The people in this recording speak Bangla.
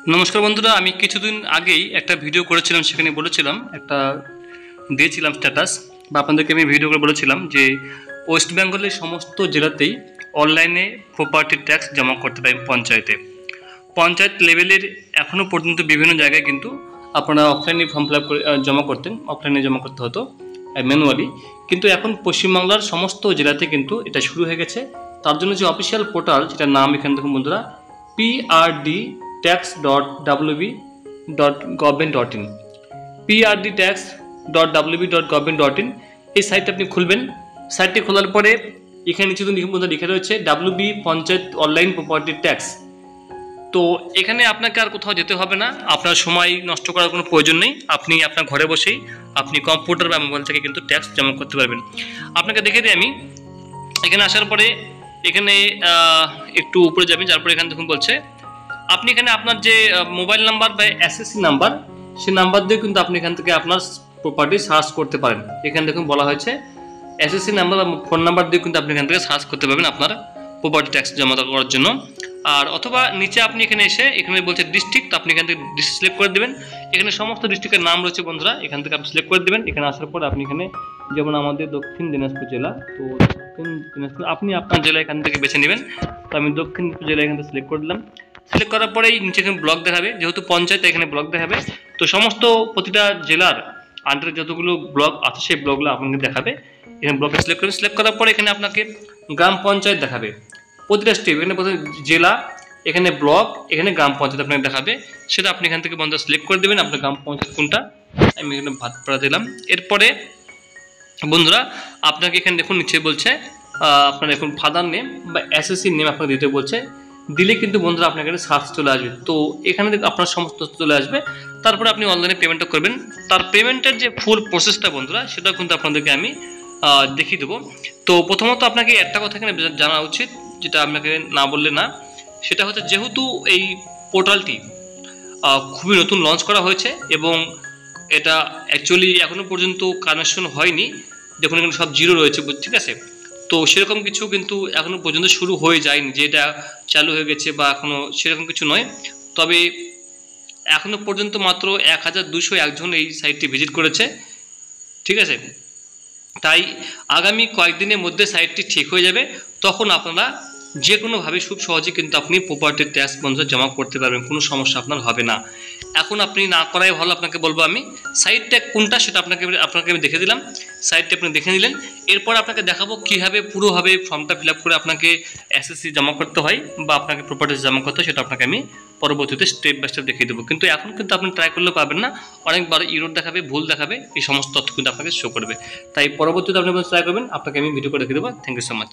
नमस्कार बंधुरा কিছুদিন আগেই একটা ভিডিও করেছিলাম সেখানে বলেছিলাম একটা দিয়েছিলাম স্ট্যাটাস বা আপনাদেরকে আমি ভিডিও করে বলেছিলাম যে ওয়েস্ট বেঙ্গলের সমস্ত জেলাতেই অনলাইনে প্রপার্টি ট্যাক্স জমা করতে পারেন পঞ্চায়েত লেভেলের এখনো পর্যন্ত বিভিন্ন জায়গায় কিন্তু আপনারা অফলাইনে ফর্ম ফিল আপ করে জমা করতেন, অফলাইনে জমা করতে হতো ম্যানুয়ালি, কিন্তু এখন পশ্চিমবাংলার সমস্ত জেলাতে কিন্তু এটা শুরু হয়ে গেছে। তার জন্য যে অফিসিয়াল পোর্টাল যেটার নাম এখানে দেখুন বন্ধুরা prdtax.wb.government.in prdtax.wb.government.in এই সাইটটা আপনি খুলবেন। সাইটটি খোলার পরে এখানে নিচে লিখে রয়েছে WB panchayat online property tax. তো এখানে আপনাকে আর কোথাও যেতে হবে না, আপনার সময় নষ্ট করার কোনো প্রয়োজন নেই। আপনি আপনার ঘরে বসেই আপনি কম্পিউটার বা মোবাইল থেকে কিন্তু ট্যাক্স জমা করতে পারবেন। আপনাকে দেখে দিই আমি। এখানে আসার পরে এখানে একটু উপরে যাবেন, যার পরে এখানে দেখুন বলছে আপনি এখানে আপনার যে মোবাইল নাম্বার বা এসএসসি নাম্বার, সেই নাম্বার দিয়ে কিন্তু আপনি এখান থেকে আপনার প্রপার্টি সার্চ করতে পারেন। এখানে দেখুন বলা হয়েছে এসএসসি নাম্বার বা ফোন নাম্বার দিয়ে কিন্তু আপনি এখান থেকে সার্চ করতে পারবেন আপনার প্রপার্টি ট্যাক্স জমা করার জন্য। আর অথবা নিচে আপনি এখানে এসে এখানে বলছে ডিস্ট্রিক্ট, তো আপনি এখান থেকে ডিস্ট্রিক্ট সিলেক্ট করে দেবেন। এখানে সমস্ত ডিস্ট্রিক্টের নাম রয়েছে বন্ধুরা, এখান থেকে আপনি সিলেক্ট করে দেবেন। এখানে আসার পর আপনি এখানে যেমন আমাদের দক্ষিণ দিনাজপুর জেলা, তো দক্ষিণ দিনাজপুর আপনি আপনার জেলা এখান থেকে বেছে নেবেন। তো আমি দক্ষিণ দিনাজপুর জেলা এখান থেকে সিলেক্ট করে দিলাম। সিলেক্ট করার পরেই নিচে এখানে ব্লক দেখাবে, যেহেতু পঞ্চায়েত এখানে ব্লক দেখাবে। তো সমস্ত প্রতিটা জেলার আন্ডারে যতগুলো ব্লক আছে সেই ব্লকগুলো আপনাকে দেখাবে। এখানে ব্লকে সিলেক্ট করবেন। সিলেক্ট করার পরে এখানে আপনাকে গ্রাম পঞ্চায়েত দেখাবে, প্রতিটা স্টেপ। এখানে প্রথমে জেলা, এখানে ব্লক, এখানে গ্রাম পঞ্চায়েত আপনাকে দেখাবে। সেটা আপনি এখান থেকে বন্ধুরা সিলেক্ট করে দেবেন আপনার গ্রাম পঞ্চায়েত কোনটা। আমি এখানে ভাটপাড়া দিলাম। এরপরে বন্ধুরা আপনাকে এখানে দেখুন নিচে বলছে আপনার এখন ফাদার নেম বা এসএসসি নেম আপনাকে দিতে বলছে। দিলে কিন্তু বন্ধুরা আপনার এখানে সার্চ চলে আসবে। তো এখানে আপনার সমস্ত চলে আসবে। তারপরে আপনি অনলাইনে পেমেন্টটা করবেন। তার পেমেন্টের যে ফুল প্রসেসটা বন্ধুরা, সেটা কিন্তু আপনাদেরকে আমি দেখিয়ে দেবো। তো প্রথমত আপনাকে একটা কথা এখানে জানা উচিত, যেটা আপনাকে না বললে না, সেটা হচ্ছে যেহেতু এই পোর্টালটি খুবই নতুন লঞ্চ করা হয়েছে এবং এটা অ্যাকচুয়ালি এখনো পর্যন্ত কানেকশন হয়নি। দেখুন এখানে সব জিরো রয়েছে, ঠিক আছে। তো সেরকম কিছু কিন্তু এখনো পর্যন্ত শুরু হয়ে যায়নি যে এটা চালু হয়ে গেছে বা এখনো সেরকম কিছু নয়। তবে এখনো পর্যন্ত মাত্র 1201 জন এই সাইটটি ভিজিট করেছে, ঠিক আছে। তাই আগামী কয়েকদিনের মধ্যে সাইটটি ঠিক হয়ে যাবে, তখন আপনারা যে কোনোভাবে খুব সহজে কিন্তু আপনি প্রপার্টি ট্যাক্স বন্ধুরা জমা করতে পারবেন, কোনো সমস্যা আপনার হবে না। এখন আপনি না করাই ভালো, আপনাকে বলবো আমি সাইটটা কোনটা সেটা আপনাকে আমি দেখে দিলাম। সাইটটা আপনি দেখে নিলেন। এরপর আপনাকে দেখাবো কীভাবে পুরোভাবে ফর্মটা ফিল আপ করে আপনাকে এসএসসি জমা করতে হয় বা আপনাকে প্রপার্টি জমা করতে হয়, সেটা আপনাকে আমি পরবর্তীতে স্টেপ বাই স্টেপ দেখিয়ে দেবো। কিন্তু এখন কিন্তু আপনি ট্রাই করলেও পাবেন না, অনেকবার ইরোর দেখাবে, ভুল দেখাবে, এই সমস্ত তথ্য কিন্তু আপনাকে শো করবে। তাই পরবর্তীতে আপনি ট্রাই করবেন, আপনাকে আমি ভিডিও করে দেখিয়ে দেবো। Thank you so much.